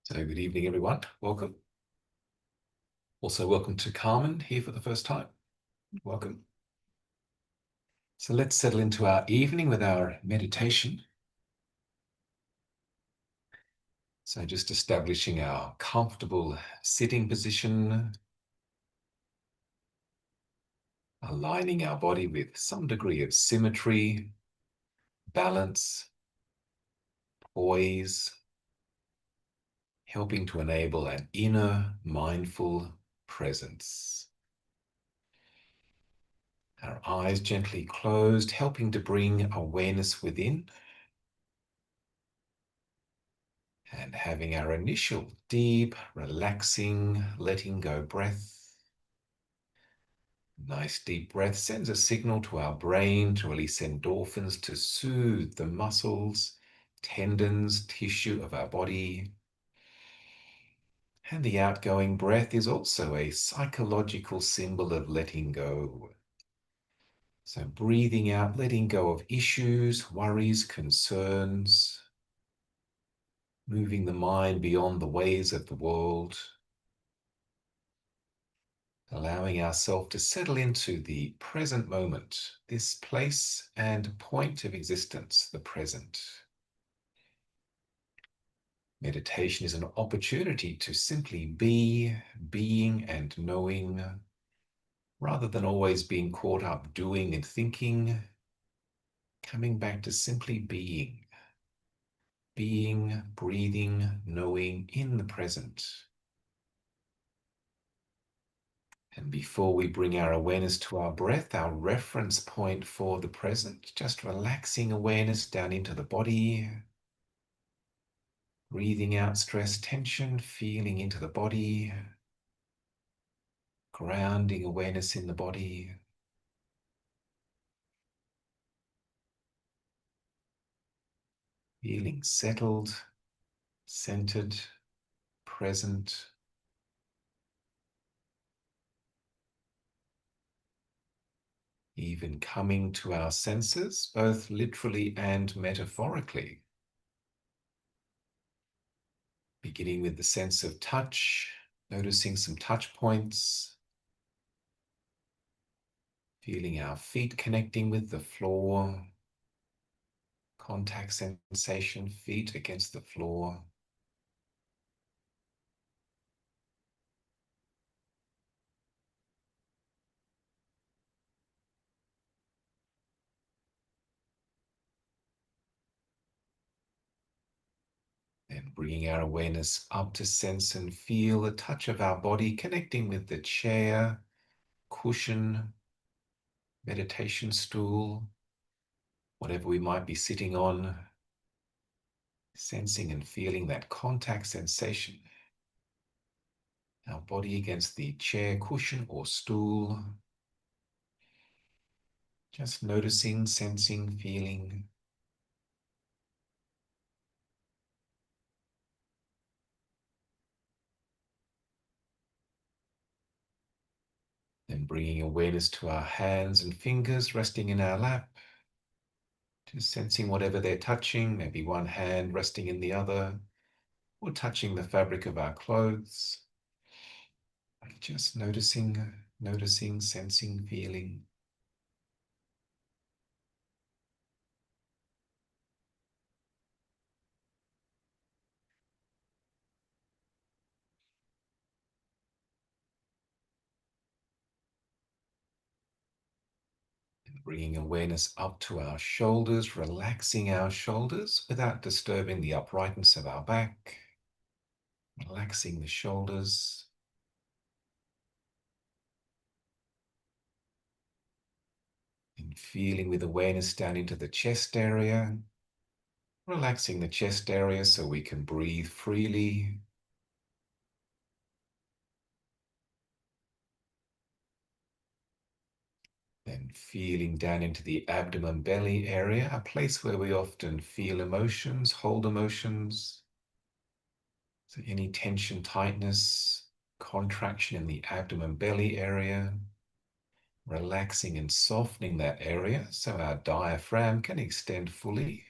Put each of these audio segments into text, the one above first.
So good evening, everyone. Welcome. Also, welcome to Carmen here for the first time. Welcome. So let's settle into our evening with our meditation. So just establishing our comfortable sitting position, aligning our body with some degree of symmetry, balance, poise, helping to enable an inner mindful presence. Our eyes gently closed, helping to bring awareness within. And having our initial deep, relaxing, letting go breath. Nice deep breath sends a signal to our brain to release endorphins to soothe the muscles, tendons, tissue of our body. And the outgoing breath is also a psychological symbol of letting go. So breathing out, letting go of issues, worries, concerns, moving the mind beyond the ways of the world. Allowing ourselves to settle into the present moment, this place and point of existence, the present. Meditation is an opportunity to simply be, being and knowing, rather than always being caught up doing and thinking, coming back to simply being, breathing, knowing in the present. And before we bring our awareness to our breath, our reference point for the present, just relaxing awareness down into the body, breathing out stress, tension, feeling into the body, grounding awareness in the body. Feeling settled, centered, present. Even coming to our senses, both literally and metaphorically. Beginning with the sense of touch, noticing some touch points. Feeling our feet connecting with the floor. Contact sensation, feet against the floor. And bringing our awareness up to sense and feel the touch of our body connecting with the chair, cushion, meditation stool, whatever we might be sitting on, sensing and feeling that contact sensation. Our body against the chair, cushion, or stool. Just noticing, sensing, feeling. Then bringing awareness to our hands and fingers resting in our lap. Just sensing whatever they're touching, maybe one hand resting in the other, or touching the fabric of our clothes. Just noticing, sensing, feeling. And bringing awareness up to our shoulders, relaxing our shoulders without disturbing the uprightness of our back. Relaxing the shoulders. And feeling with awareness down into the chest area. Relaxing the chest area so we can breathe freely. Then feeling down into the abdomen belly area, a place where we often feel emotions, hold emotions. So any tension, tightness, contraction in the abdomen belly area, relaxing and softening that area so our diaphragm can extend fully.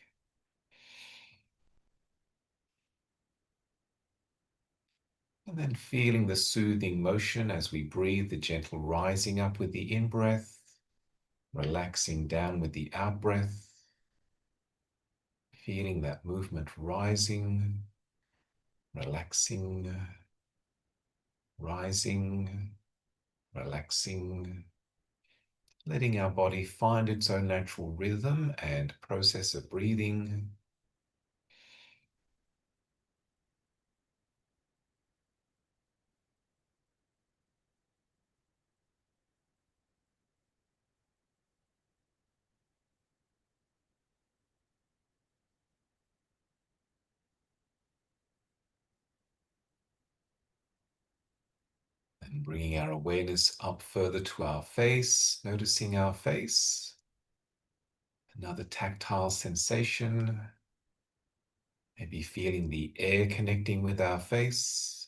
And then feeling the soothing motion as we breathe, the gentle rising up with the in-breath, relaxing down with the out-breath, feeling that movement rising, relaxing, rising, relaxing, letting our body find its own natural rhythm and process of breathing. And bringing our awareness up further to our face, noticing our face, another tactile sensation, maybe feeling the air connecting with our face.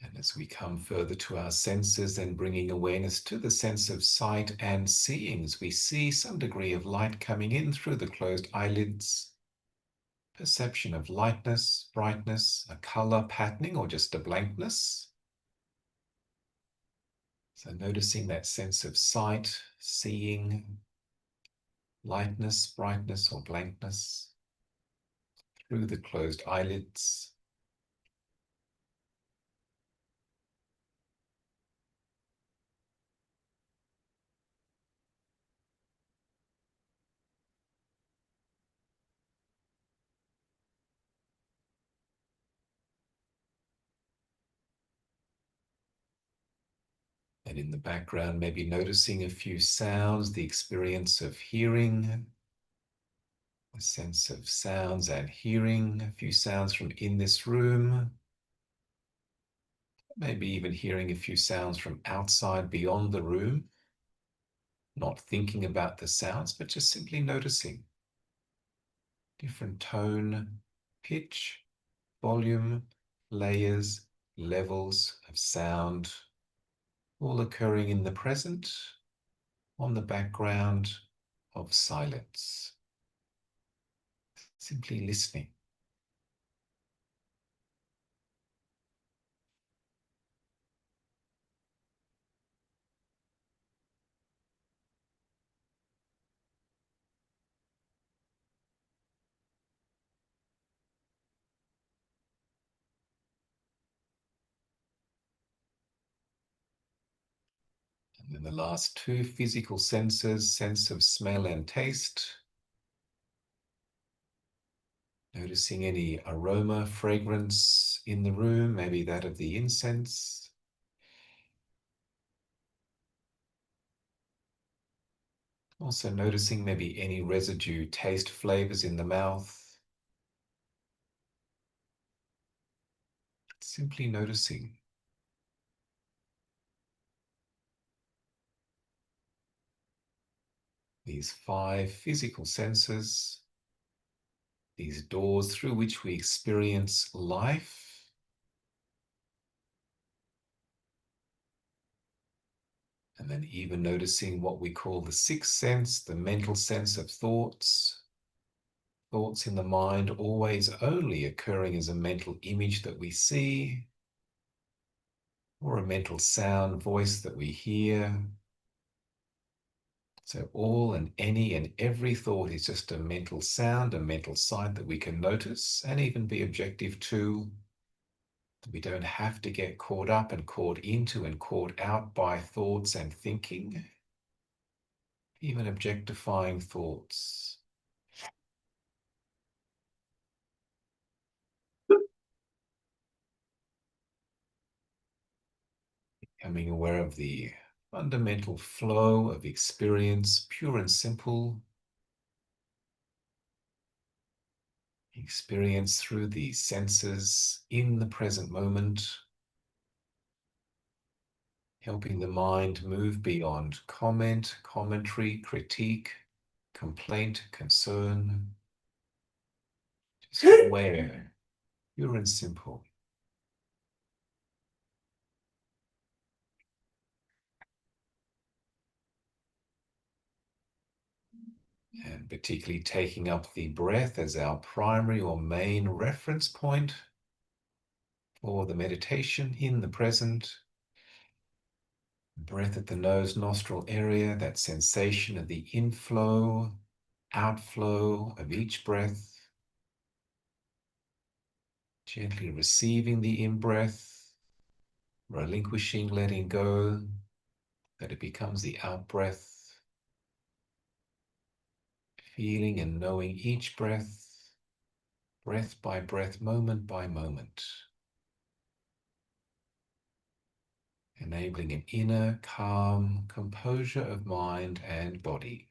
And as we come further to our senses, then bringing awareness to the sense of sight and seeing, as we see some degree of light coming in through the closed eyelids, perception of lightness, brightness, a color patterning, or just a blankness. So noticing that sense of sight, seeing, lightness, brightness, or blankness through the closed eyelids. And in the background, maybe noticing a few sounds, the experience of hearing, a sense of sounds and hearing, a few sounds from in this room, maybe even hearing a few sounds from outside beyond the room, not thinking about the sounds, but just simply noticing different tone, pitch, volume, layers, levels of sound, all occurring in the present on the background of silence. Simply listening. And then the last two physical senses, sense of smell and taste. Noticing any aroma, fragrance in the room, maybe that of the incense. Also noticing maybe any residue taste flavors in the mouth. Simply noticing. These five physical senses, these doors through which we experience life. And then even noticing what we call the sixth sense, the mental sense of thoughts. Thoughts in the mind always only occurring as a mental image that we see, or a mental sound, voice that we hear. So all and any and every thought is just a mental sound, a mental sight that we can notice and even be objective to. We don't have to get caught up and caught into and caught out by thoughts and thinking, even objectifying thoughts. Becoming aware of the fundamental flow of experience, pure and simple, experience through the senses in the present moment, helping the mind move beyond comment, commentary, critique, complaint, concern, just aware, pure and simple. And particularly taking up the breath as our primary or main reference point for the meditation in the present. Breath at the nose nostril area, that sensation of the inflow, outflow of each breath. Gently receiving the in-breath, relinquishing, letting go, that it becomes the out-breath. Feeling and knowing each breath, breath by breath, moment by moment. Enabling an inner calm composure of mind and body.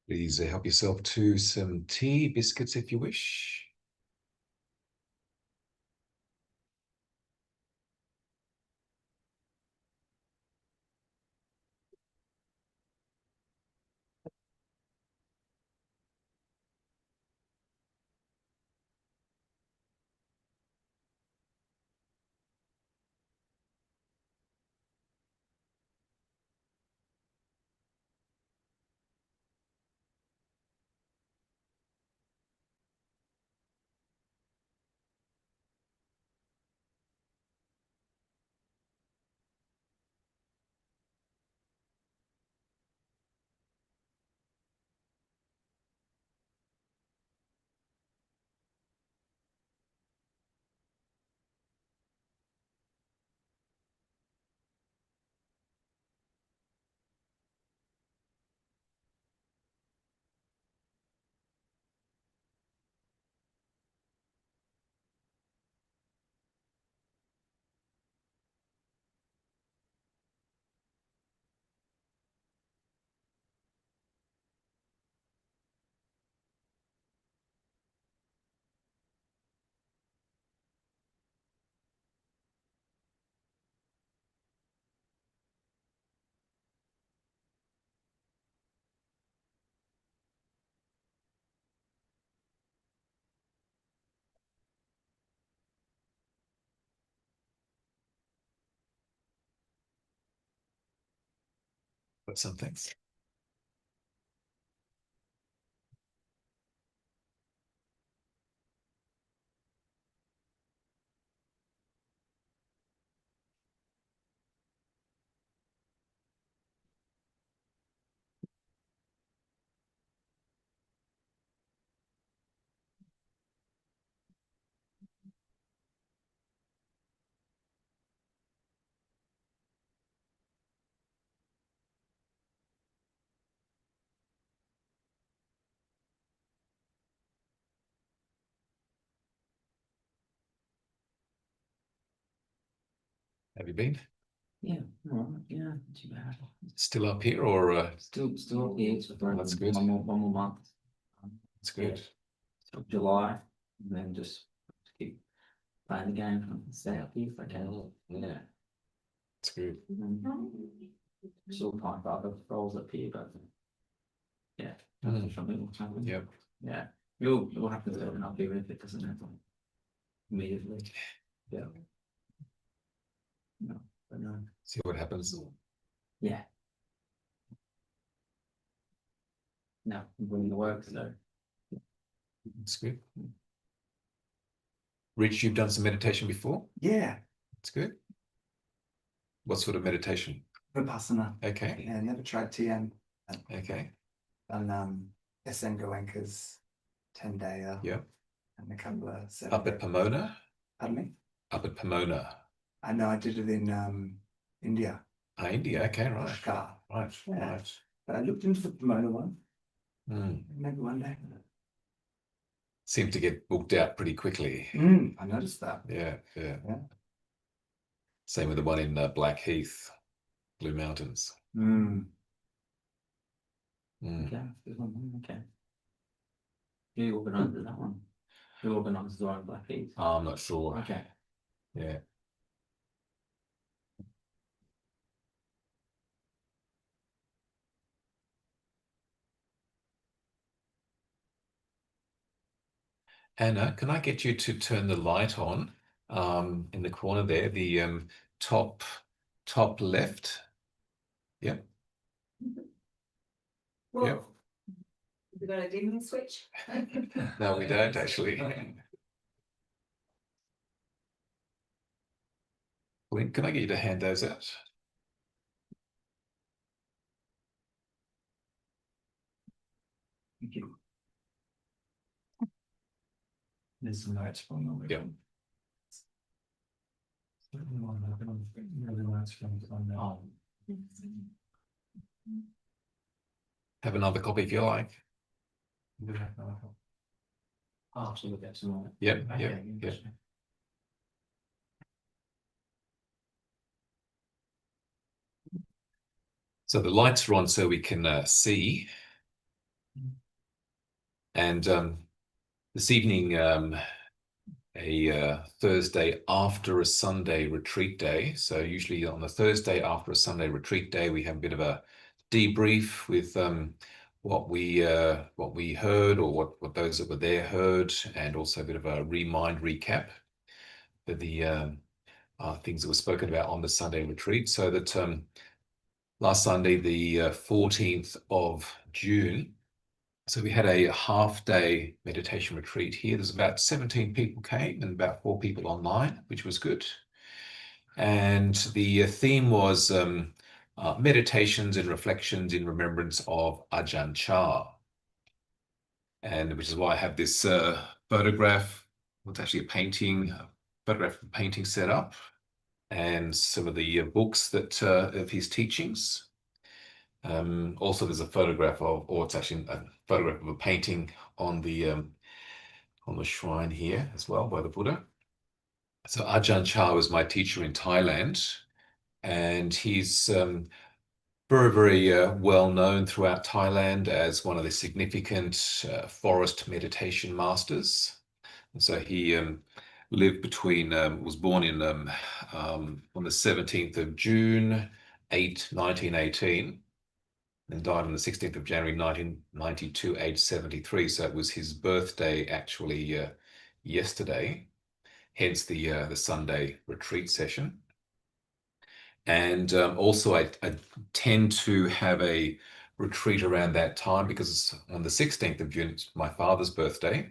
Please help yourself to some tea, biscuits if you wish. Got something. Have you been? Yeah, all right, yeah, not too bad. Still up here or Still up here. It's for that's good. one more month. That's good. Till July, and then just keep playing the game and stay up here if I can. Yeah. That's good. Still applying for other roles up here, but yeah, something will happen. Yep. Yeah, you'll have to do it up here if it doesn't happen immediately. Yeah. No, but no. See what happens. Yeah. No, I'm willing to work, so That's good. Rich, you've done some meditation before? Yeah, That's good. What sort of meditation? Vipassana. Okay. Yeah, never tried TM. Okay. And SN Goenka's 10-day Yeah. and a couple of 7 Up at Pomona? Pardon me? Up at Pomona. I know I did it in India. Ah, India. Okay, right. Pushkar. Right. Yeah. Right. But I looked into the Pomona one. Mm. Maybe one day. Seemed to get booked out pretty quickly. I noticed that. Yeah. Yeah. Same with the one in Blackheath, Blue Mountains. okay, there's one more, okay. Who organises that one? Who organises the one in Blackheath? I'm not sure. Okay. Yeah. Anna, can I get you to turn the light on in the corner there, the top left? Yep. Well, Yep. have you got a dimming switch? No, we don't actually. Lynn, can I get you to hand those out? Thank you. There's some lights from the Yep. Have another copy if you like. I'll actually look at some more. Yep. Yep. So the lights are on so we can see. And this evening, a Thursday after a Sunday retreat day. So usually on the Thursday after a Sunday retreat day, we have a bit of a debrief with what we heard, or what those that were there heard, and also a bit of a recap for the things that were spoken about on the Sunday retreat. So that last Sunday, the 14th of June, so we had a half-day meditation retreat here. There's about 17 people came and about 4 people online, which was good. And the theme was meditations and reflections in remembrance of Ajahn Chah. And which is why I have this photograph. It's actually a photograph of the painting set up, and some of the books that of his teachings. Also, there's a photograph of, or it's actually a photograph of a painting on the shrine here as well by the Buddha. So Ajahn Chah was my teacher in Thailand, and he's very, very well known throughout Thailand as one of the significant forest meditation masters. And so he lived between, was born in on the 17th of June, 1918. And died on the 16th of January 1992, age 73. So it was his birthday actually yesterday, hence the Sunday retreat session. And also I tend to have a retreat around that time because on the 16th of June, it's my father's birthday,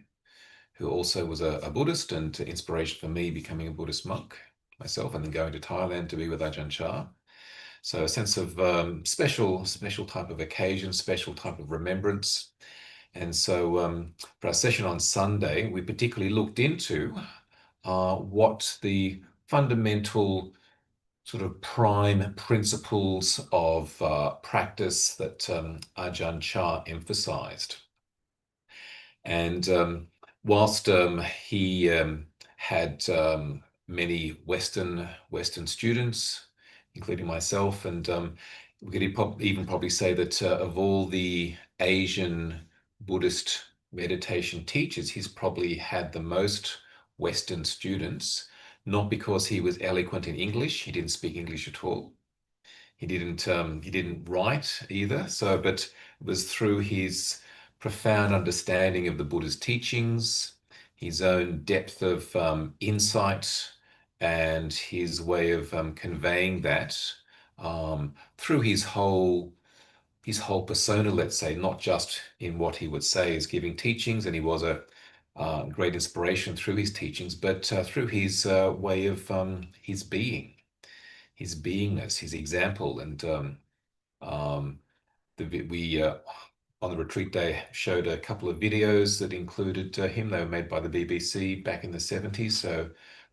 who also was a Buddhist, and inspiration for me becoming a Buddhist monk myself, and then going to Thailand to be with Ajahn Chah. So a sense of special type of occasion, special type of remembrance. And so for our session on Sunday, we particularly looked into what the fundamental sort of prime principles of practice that Ajahn Chah emphasized. And whilst he had many Western students, including myself, and we could even probably say that of all the Asian Buddhist meditation teachers, he's probably had the most Western students, not because he was eloquent in English. He didn't speak English at all. He didn't write either. So, but it was through his profound understanding of the Buddha's teachings, his own depth of insight, and his way of conveying that through his whole persona, let's say, not just in what he would say as giving teachings, and he was a great inspiration through his teachings, but through his way of his being, his beingness, his example. And um, we on the retreat day showed a couple of videos that included him. They were made by the BBC back in the 70s. So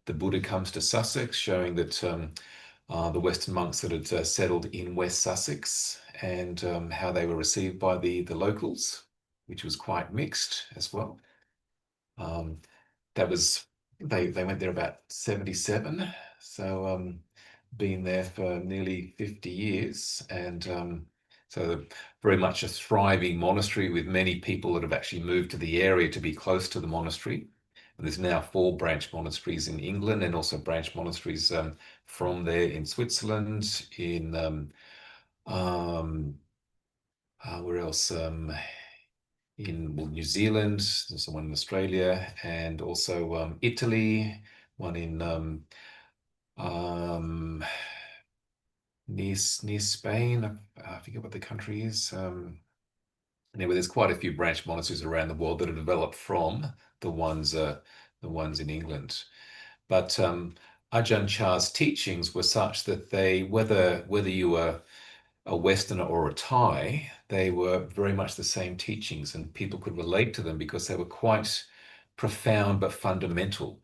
the Buddha comes to Sussex, showing that the Western monks that had settled in West Sussex, and how they were received by the locals, which was quite mixed as well. That was, they went there about 77, so been there for nearly 50 years, and so very much a thriving monastery with many people that have actually moved to the area to be close to the monastery. And there's now 4 branch monasteries in England, and also branch monasteries from there in Switzerland, in where else? In New Zealand, there's one in Australia, and also Italy, one in near Spain. I forget what the country is. Anyway, there's quite a few branch monasteries around the world that have developed from the ones in England. But Ajahn Chah's teachings were such that they, whether you were a Westerner or a Thai, they were very much the same teachings, and people could relate to them because they were quite profound but fundamental,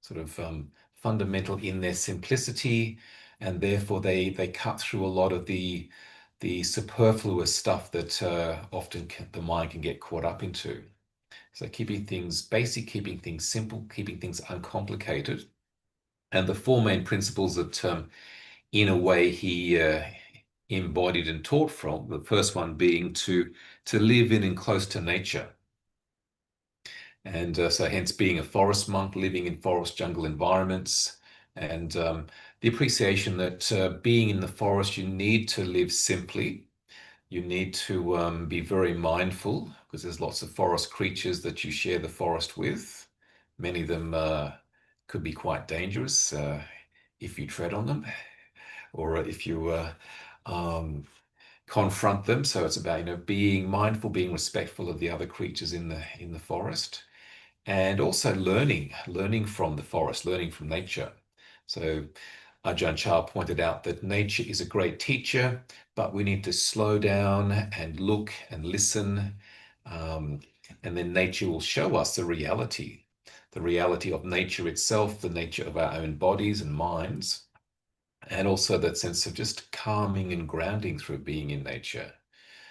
sort of fundamental in their simplicity, and therefore they cut through a lot of the superfluous stuff that often the mind can get caught up into. So keeping things basic, keeping things simple, keeping things uncomplicated. And the 4 main principles that in a way he embodied and taught from, the first one being to live in and close to nature. And so hence being a forest monk, living in forest jungle environments, and the appreciation that being in the forest, you need to live simply. You need to be very mindful because there's lots of forest creatures that you share the forest with. Many of them could be quite dangerous if you tread on them or if you um, confront them. So it's about, being mindful, being respectful of the other creatures in the forest, and also learning from the forest, learning from nature. So Ajahn Chah pointed out that nature is a great teacher, but we need to slow down and look and listen. Um, and then nature will show us the reality of nature itself, the nature of our own bodies and minds, and also that sense of just calming and grounding through being in nature.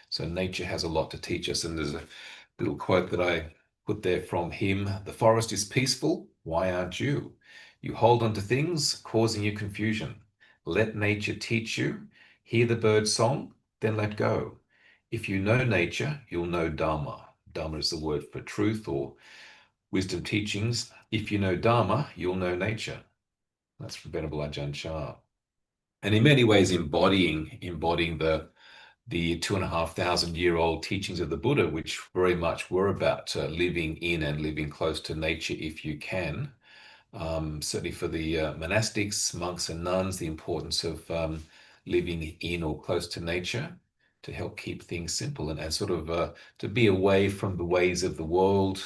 So nature has a lot to teach us. And there's a little quote that I put there from him: "The forest is peaceful. Why aren't you? You hold on to things, causing you confusion. Let nature teach you. Hear the bird song, then let go. If you know nature, you'll know Dharma." Dharma is the word for truth or wisdom teachings. If you know Dharma, you'll know nature. That's from Venerable Ajahn Chah. And in many ways embodying the 2,500-year-old teachings of the Buddha, which very much were about living in and living close to nature if you can. Certainly for the monastics, monks and nuns, the importance of living in or close to nature to help keep things simple and sort of to be away from the ways of the world,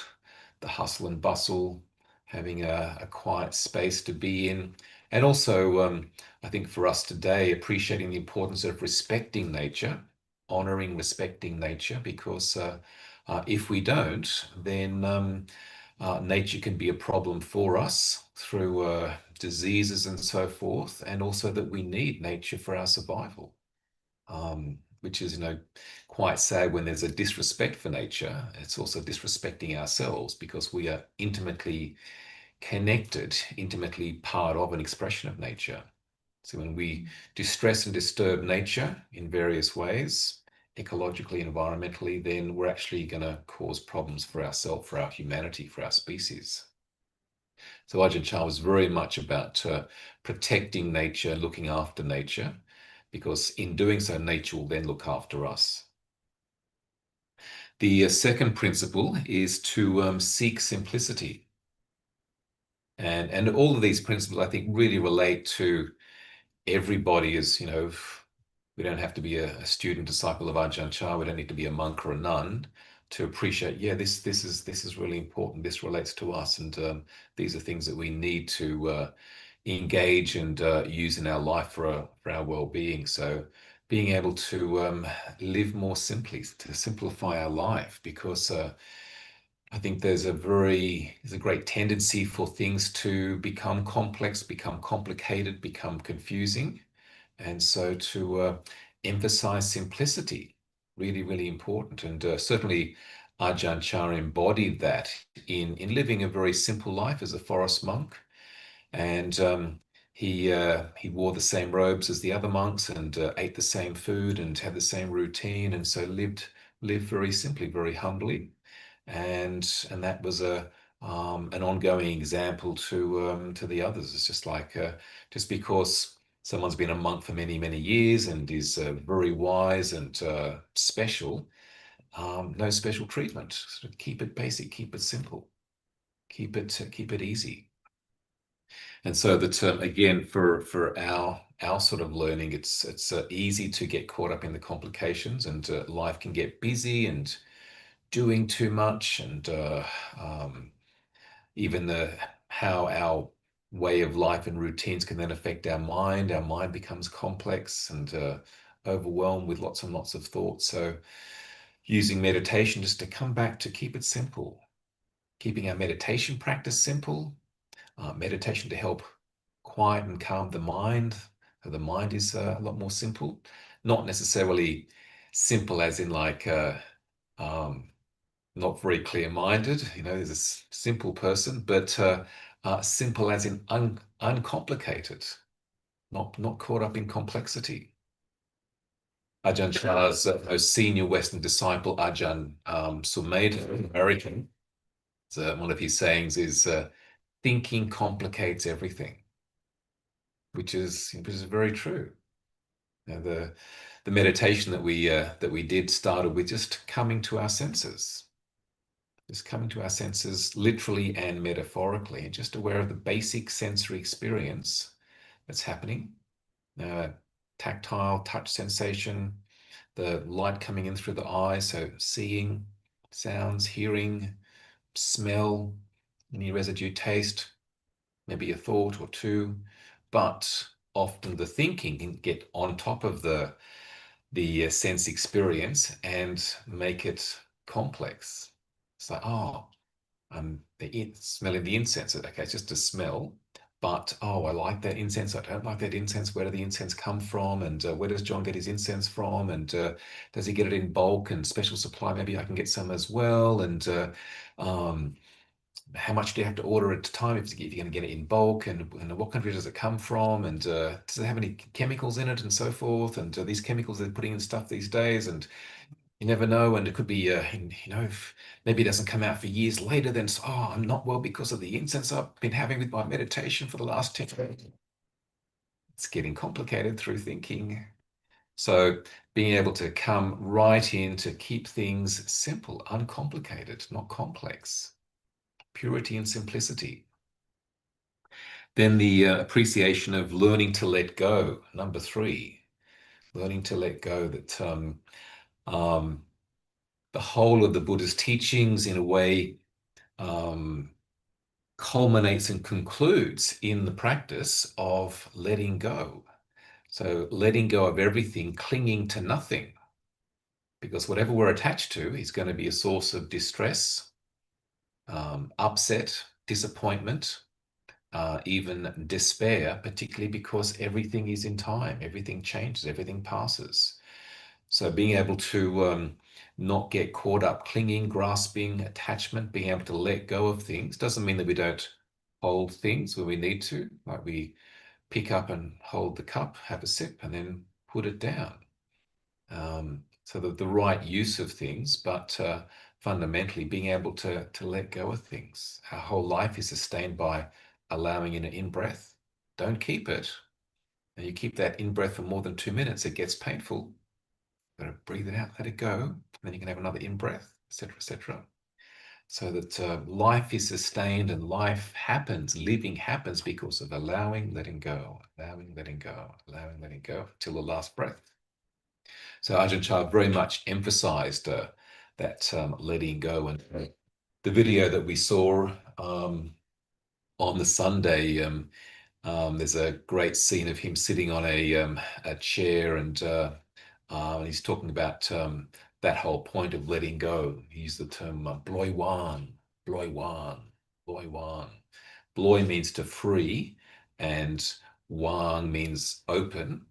the hustle and bustle, having a quiet space to be in. And also, I think for us today, appreciating the importance of respecting nature, honoring, respecting nature, because if we don't, then nature can be a problem for us through diseases and so forth, and also that we need nature for our survival, which is, quite sad when there's a disrespect for nature. It's also disrespecting ourselves because we are intimately connected, intimately part of an expression of nature. So when we distress and disturb nature in various ways, ecologically, environmentally, then we're actually going to cause problems for ourselves, for our humanity, for our species. So Ajahn Chah was very much about protecting nature, looking after nature, because in doing so, nature will then look after us. The second principle is to seek simplicity. And all of these principles, I think, really relate to everybody. Is, we don't have to be a student disciple of Ajahn Chah. We don't need to be a monk or a nun to appreciate, yeah, this is really important. This relates to us, and these are things that we need to engage and use in our life for our well-being. So being able to live more simply, to simplify our life, because I think there's a great tendency for things to become complex, become complicated, become confusing. And so to emphasize simplicity, really, really important. And certainly Ajahn Chah embodied that in living a very simple life as a forest monk. And he wore the same robes as the other monks and ate the same food and had the same routine. And so lived very simply, very humbly. And that was an ongoing example to the others. It's just like just because someone's been a monk for many, many years and is very wise and special, no special treatment. Sort of keep it basic, keep it simple, keep it easy. And so that again, for our sort of learning, it's easy to get caught up in the complications, and life can get busy and doing too much, and even how our way of life and routines can then affect our mind. Our mind becomes complex and overwhelmed with lots and lots of thoughts. So using meditation just to come back to keep it simple, keeping our meditation practice simple, meditation to help quiet and calm the mind. So the mind is a lot more simple, not necessarily simple as in like um, not very clear-minded. There's a simple person, but simple as in uncomplicated, not caught up in complexity. Ajahn Chah's most senior Western disciple, Ajahn Sumedho, American, So one of his sayings is, thinking complicates everything, which is very true. You know, the meditation that we did started with just coming to our senses, literally and metaphorically, and just aware of the basic sensory experience that's happening. Tactile, touch sensation, the light coming in through the eyes, so seeing, sounds, hearing, smell, any residue taste, maybe a thought or two, but often the thinking can get on top of the sense experience and make it complex. It's like, oh, I'm smelling the incense. Okay, it's just a smell, but oh, I like that incense. I don't like that incense. Where did the incense come from? And where does John get his incense from? And does he get it in bulk and special supply? Maybe I can get some as well. And um, how much do you have to order at a time if you're going to get it in bulk? And what country does it come from? And does it have any chemicals in it and so forth? And these chemicals they're putting in stuff these days, and you never know. And it could be, if maybe it doesn't come out for years later, then oh, I'm not well because of the incense I've been having with my meditation for the last 10 years. It's getting complicated through thinking. So being able to come right in to keep things simple, uncomplicated, not complex. Purity and simplicity. Then the appreciation of learning to let go. Number 3, learning to let go. That the whole of the Buddha's teachings, in a way, culminates and concludes in the practice of letting go. So letting go of everything, clinging to nothing, because whatever we're attached to is going to be a source of distress, upset, disappointment, even despair, particularly because everything is in time, everything changes, everything passes. So being able to not get caught up clinging, grasping, attachment, being able to let go of things doesn't mean that we don't hold things when we need to, like we pick up and hold the cup, have a sip, and then put it down. So that the right use of things, but fundamentally being able to let go of things. Our whole life is sustained by allowing in an in-breath. Don't keep it. And you keep that in-breath for more than 2 minutes, it gets painful. You've got to breathe it out, let it go. Then you can have another in-breath, etc., etc. So that life is sustained and life happens, living happens because of allowing, letting go, allowing, letting go, allowing, letting go, till the last breath. So Ajahn Chah very much emphasized that letting go. And the video that we saw on the Sunday, there's a great scene of him sitting on a chair, and he's talking about that whole point of letting go. He used the term bloy wan, bloy wan, bloy wan. Bloy means to free, and wan means open.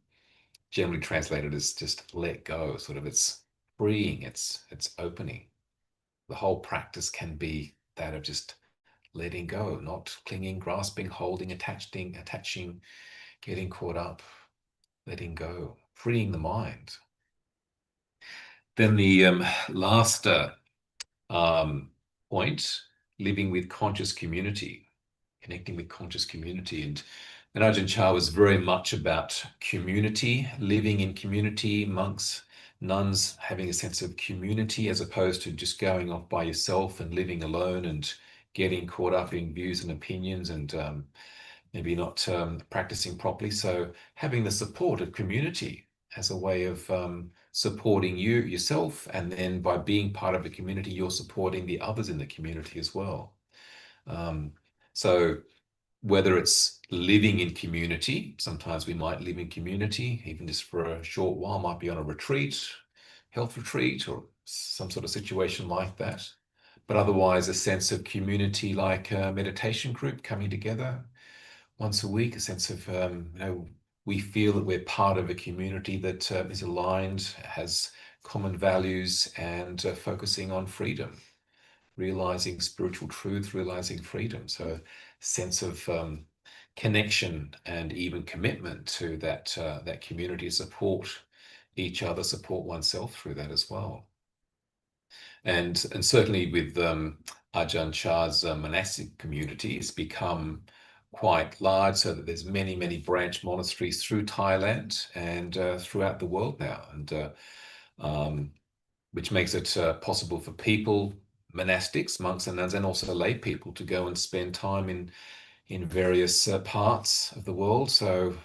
Generally translated as just let go, sort of it's freeing, it's opening. The whole practice can be that of just letting go, not clinging, grasping, holding, attaching, getting caught up, letting go, freeing the mind. Then the last point, living with conscious community, connecting with conscious community. And Ajahn Chah was very much about community, living in community, monks, nuns having a sense of community as opposed to just going off by yourself and living alone and getting caught up in views and opinions and maybe not practicing properly. So having the support of community as a way of supporting yourself, and then by being part of a community, you're supporting the others in the community as well. So whether it's living in community, sometimes we might live in community, even just for a short while, might be on a retreat, health retreat, or some sort of situation like that. But otherwise, a sense of community, like a meditation group coming together once a week, a sense of, we feel that we're part of a community that is aligned, has common values, and focusing on freedom, realizing spiritual truth, realizing freedom. So sense of connection and even commitment to that community, support each other, support oneself through that as well. And certainly with Ajahn Chah's monastic community has become quite large, so that there's many branch monasteries through Thailand and throughout the world now, and which makes it possible for people, monastics, monks and nuns, and also lay people to go and spend time in various parts of the world. So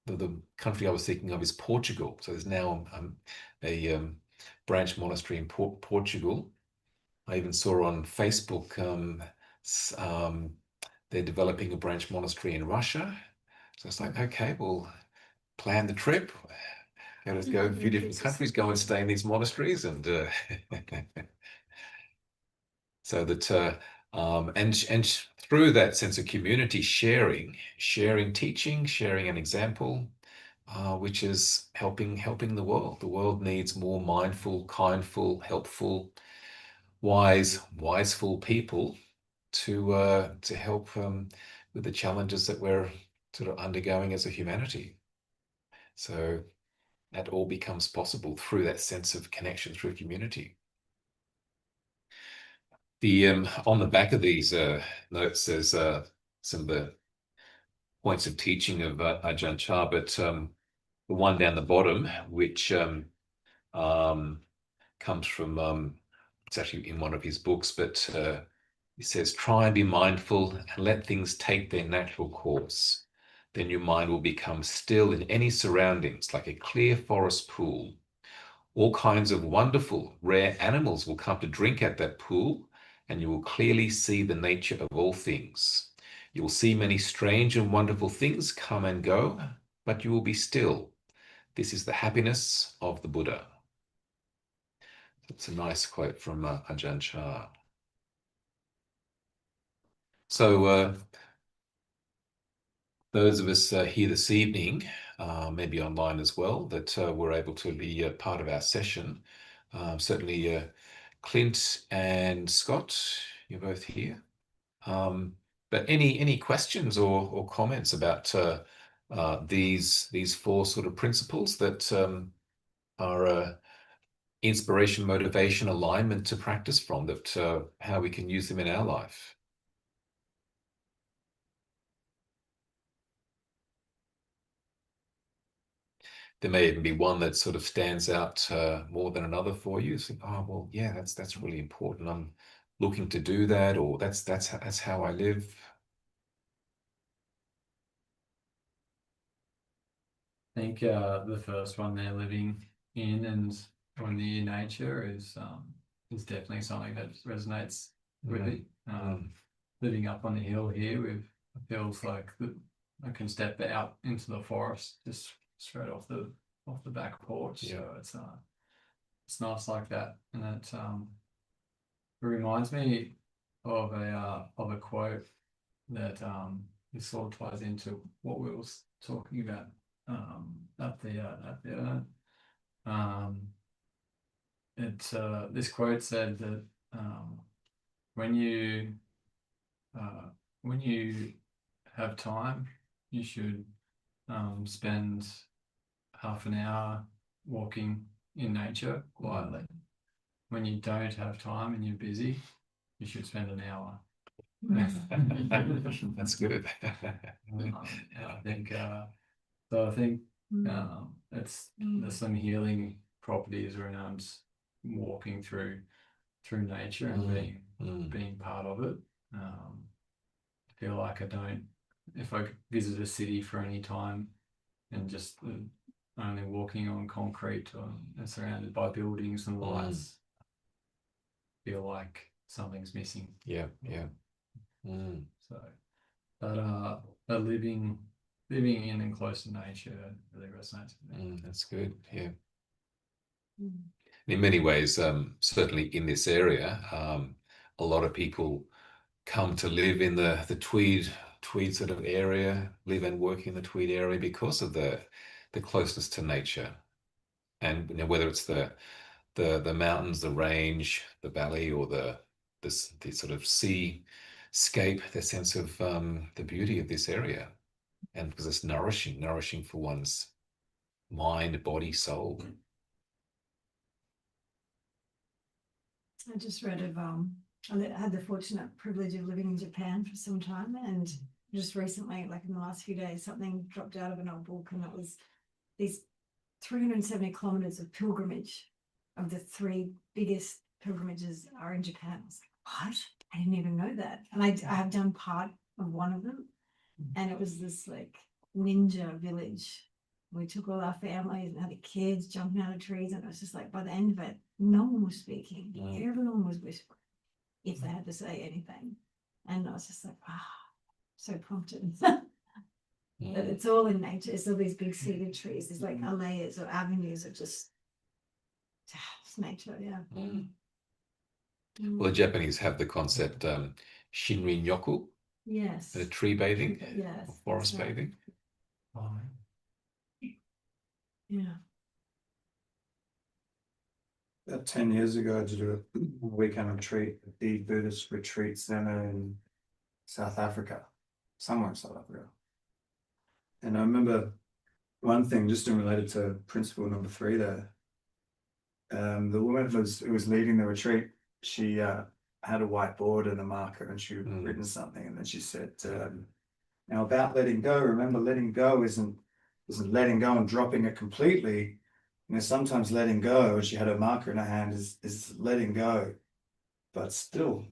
the country I was thinking of is Portugal. So there's now a branch monastery in Portugal. I even saw on Facebook they're developing a branch monastery in Russia. So it's like, okay, we'll plan the trip. Let's go a few different countries, go and stay in these monasteries, and so that and through that sense of community sharing teaching, sharing an example, which is helping the world. The world needs more mindful, kindful, helpful, wiseful people to help with the challenges that we're sort of undergoing as a humanity. So that all becomes possible through that sense of connection through community. The on the back of these notes, there's some of the points of teaching of Ajahn Chah, but the one down the bottom, which comes from it's actually in one of his books, but he says, try and be mindful and let things take their natural course. Then your mind will become still in any surroundings, like a clear forest pool. All kinds of wonderful, rare animals will come to drink at that pool, and you will clearly see the nature of all things. You will see many strange and wonderful things come and go, but you will be still. This is the happiness of the Buddha. It's a nice quote from Ajahn Chah. So those of us here this evening, maybe online as well, that were able to be part of our session, certainly Clint and Scott, you're both here. But any questions or comments about these four sort of principles that are inspiration, motivation, alignment to practice from, that how we can use them in our life? There may even be one that sort of stands out more than another for you. So, oh well, yeah, that's really important. I'm looking to do that, or that's how I live. I think the first one there, living in and on near nature, is definitely something that resonates with me. Living up on the hill here, it feels like I can step out into the forest just straight off the back porch. Yeah. So it's nice like that, and it reminds me of a quote that it sort of ties into what we were talking about at the this quote said that when you have time, you should spend half an hour walking in nature quietly. When you don't have time and you're busy, you should spend an hour. That's good. I think there's some healing properties around walking through nature and being part of it. I feel like if I visit a city for any time and just only walking on concrete and surrounded by buildings and lights, feel like something's missing. Yeah. So that living in and close to nature really resonates with me. That's good. Yeah. In many ways, certainly in this area, a lot of people come to live in the Tweed sort of area, live and work in the Tweed area because of the closeness to nature, and whether it's the mountains, the range, the valley, or the sort of seascape, the sense of the beauty of this area, and because it's nourishing for one's mind, body, soul. I just read of I had the fortunate privilege of living in Japan for some time, and just recently, like in the last few days, something dropped out of an old book, and it was these 370 kilometers of pilgrimage of the three biggest pilgrimages are in Japan. I was like, what? I didn't even know that. And I have done part of one of them, and it was this like ninja village. We took all our families and had the kids jumping out of trees, and it was just like by the end of it, no one was speaking. Everyone was whispering if they had to say anything. And I was just like, so prompted. But it's all in nature. It's all these big cedar trees. There's like layers or avenues of just it's nature, yeah. Well, the Japanese have the concept Shinrin Yoku, Yes. tree bathing, Yes. or forest that's right. bathing. Yeah. About 10 years ago, I did a weekend retreat at the Buddhist Retreat Center in South Africa, somewhere in South Africa. And I remember one thing just in related to principle number 3 there. The woman who was leading the retreat, she had a whiteboard and a marker, and she'd written something, and then she said, now about letting go, remember letting go isn't letting go and dropping it completely. You know, sometimes letting go, and she had a marker in her hand, is letting go, but still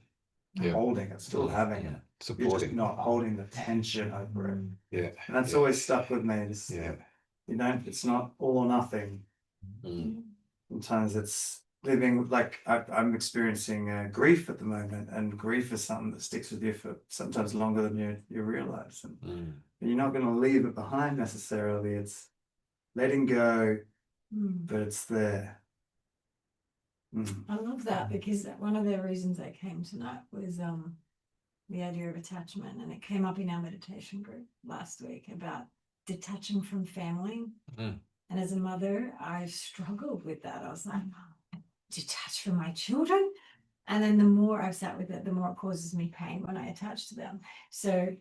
holding it, still having it. Supporting. You're just not holding the tension over it. Yeah. And that's always stuck with me. It's, you know, it's not all or nothing. Sometimes it's living like I'm experiencing grief at the moment, and grief is something that sticks with you for sometimes longer than you realize. And you're not going to leave it behind necessarily. It's letting go, but it's there. I love that, because one of the reasons I came tonight was the idea of attachment, and it came up in our meditation group last week about detaching from family. And as a mother, I struggled with that. I was like, detached from my children. And then the more I've sat with it, the more it causes me pain when I attach to them. So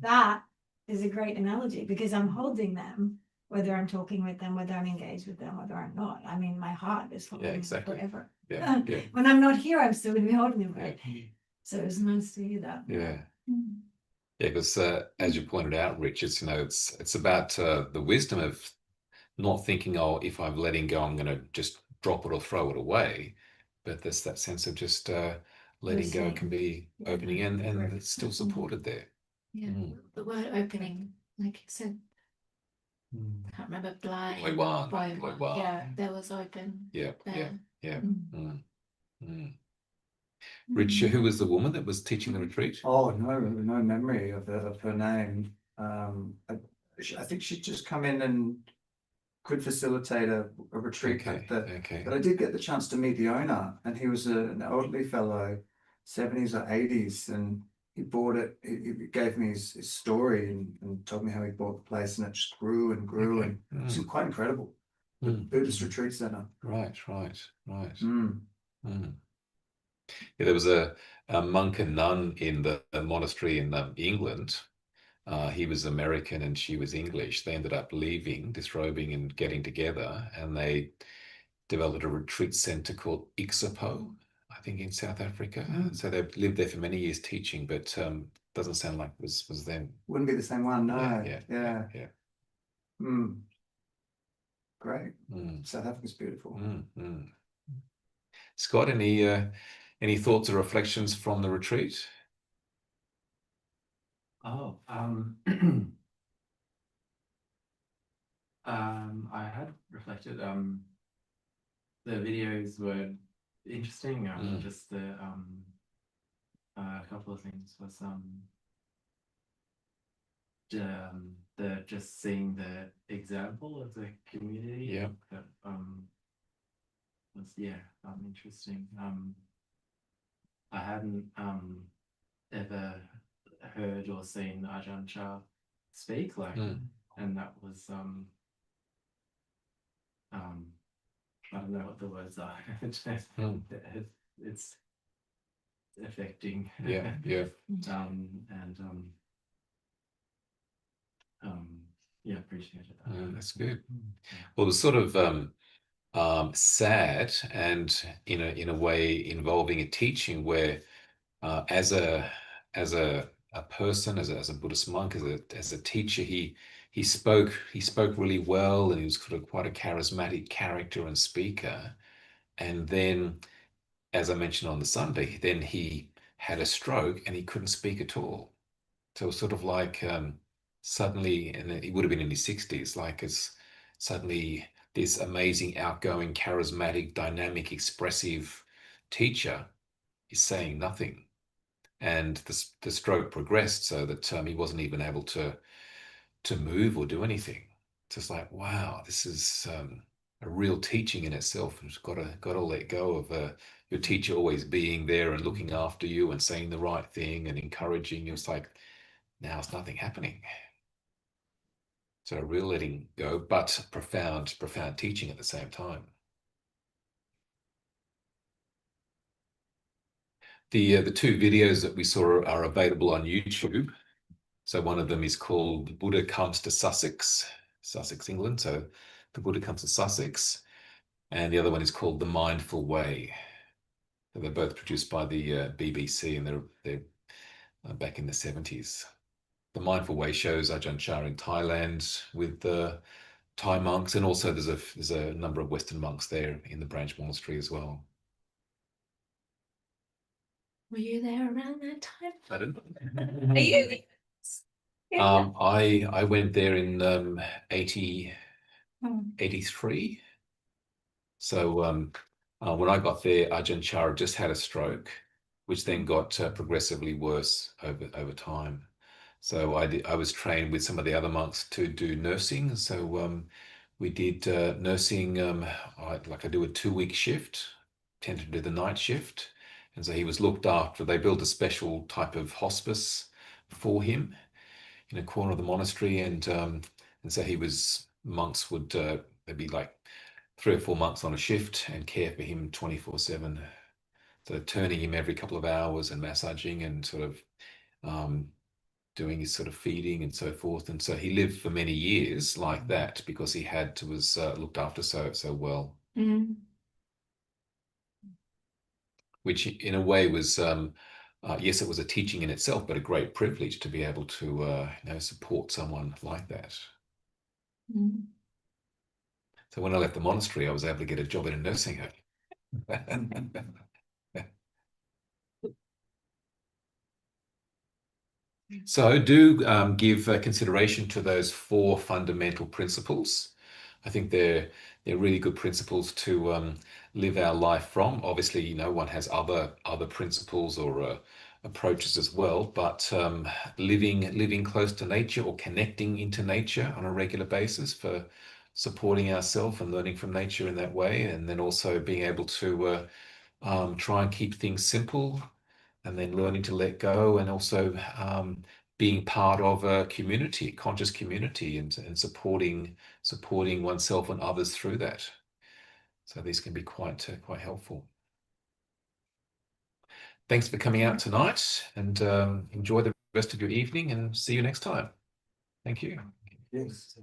that is a great analogy, because I'm holding them, whether I'm talking with them, whether I'm engaged with them, whether I'm not. I mean, my heart is holding them forever. When I'm not here, I'm still going to be holding them, right? So it was nice to hear that. Yeah, because as you pointed out, Rich, it's, you know, it's about the wisdom of not thinking, oh, if I'm letting go, I'm going to just drop it or throw it away. But there's that sense of just letting go can be opening, and it's still supported there. Yeah, the word opening, like you said, I can't remember, blind. Yeah, there was open. Yeah. There. Rich, who was the woman that was teaching the retreat? Oh, no memory of her name. I think she'd just come in and could facilitate a retreat. But I did get the chance to meet the owner, and he was an elderly fellow, 70s or 80s, and he bought it. He gave me his story and told me how he bought the place, and it just grew and grew, and it was quite incredible. The Buddhist Retreat Center. Right. Yeah, there was a monk and nun in the monastery in England. He was American and she was English. They ended up leaving, disrobing and getting together, and they developed a retreat center called Ixapo, I think, in South Africa. So they've lived there for many years teaching, but doesn't sound like it was them. Wouldn't be the same one, no. Yeah. Great. South Africa's beautiful. Scott, any thoughts or reflections from the retreat? I had reflected. The videos were interesting. Just the a couple of things was the just seeing the example of the community. That was interesting. I hadn't ever heard or seen Ajahn Chah speak, like, and that was I don't know what the words are. It's affecting. Appreciated that. That's good. Well, the sort of sad, and in a way involving a teaching where as a person, as a Buddhist monk, as a teacher, he spoke really well, and he was sort of quite a charismatic character and speaker. And then, as I mentioned on the Sunday, then he had a stroke and he couldn't speak at all. So it was sort of like suddenly, and he would have been in his 60s, like it's suddenly this amazing, outgoing, charismatic, dynamic, expressive teacher is saying nothing. And the stroke progressed so that he wasn't even able to move or do anything. Just like, wow, this is a real teaching in itself. You've got to let go of your teacher always being there and looking after you and saying the right thing and encouraging you. It's like, now it's nothing happening. So a real letting go, but profound teaching at the same time. The two videos that we saw are available on YouTube. So one of them is called The Buddha Comes to Sussex, England. So The Buddha Comes to Sussex. And the other one is called The Mindful Way. So they're both produced by the BBC, and they're back in the 70s. The Mindful Way shows Ajahn Chah in Thailand with the Thai monks, and also there's a number of Western monks there in the branch monastery as well. Were you there around that time? I didn't. Are you? Yeah. I went there in 83. So when I got there, Ajahn Chah just had a stroke, which then got progressively worse over time. So I was trained with some of the other monks to do nursing. So we did nursing. I do a 2-week shift, tend to do the night shift, and so he was looked after. They built a special type of hospice for him in a corner of the monastery, and so monks would there'd be like 3 or 4 months on a shift and care for him 24/7. So turning him every couple of hours and massaging and sort of doing his sort of feeding and so forth. And so he lived for many years like that because he was looked after so well. Mm. Which in a way was, yes, it was a teaching in itself, but a great privilege to be able to support someone like that. Mm. So when I left the monastery, I was able to get a job in a nursing home. So do give consideration to those 4 fundamental principles. I think they're really good principles to live our life from. Obviously, one has other principles or approaches as well, but living close to nature or connecting into nature on a regular basis for supporting ourselves and learning from nature in that way, and then also being able to try and keep things simple, and then learning to let go, and also being part of a community, conscious community, and supporting oneself and others through that. So these can be quite helpful. Thanks for coming out tonight, and enjoy the rest of your evening, and see you next time. Thank you. Yes.